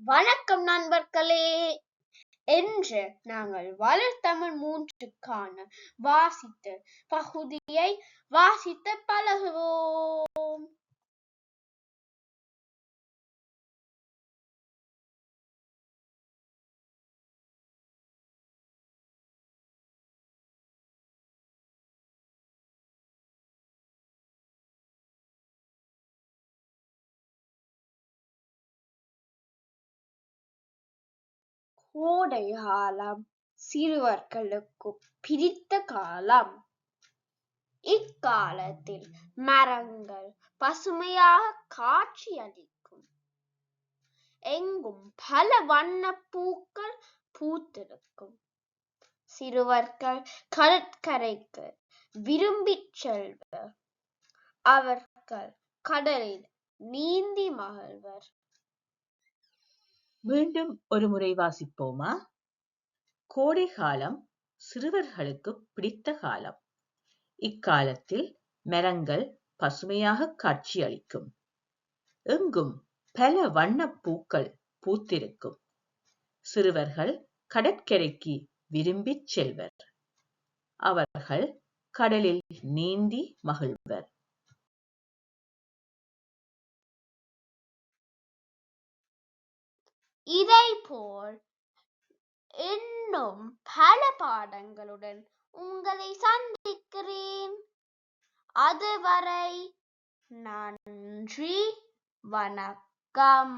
வணக்கம் நண்பர்களே. என்று நாங்கள் வளர்தமிழ் 3க்கான வாசித்த பகுதியை வாசித்து பழகுவோம். கோடை காலம் சிறுவர்களுக்கு பிடித்த காலம். இக்காலத்தில் மரங்கள் பசுமையாக காட்சியளிக்கும். எங்கும் பல வண்ண பூக்கள் பூத்திருக்கும். சிறுவர்கள் கடற்கரைக்கு விரும்பிச் செல்வர். அவர்கள் கடலில் நீந்தி மகிழ்வர். மீண்டும் ஒரு முறை வாசிப்போமா? கோடை காலம் சிறுவர்களுக்கு பிடித்த காலம். இக்காலத்தில் மரங்கள் பசுமையாக காட்சியளிக்கும். எங்கும் பல வண்ணப் பூக்கள் பூத்திருக்கும். சிறுவர்கள் கடற்கரைக்கு விரும்பிச் செல்வர். அவர்கள் கடலில் நீந்தி மகிழ்வர். இதைப்போல் இன்னும் பல பாடங்களுடன் உங்களை சந்திக்கிறேன். அதுவரை நன்றி, வணக்கம்.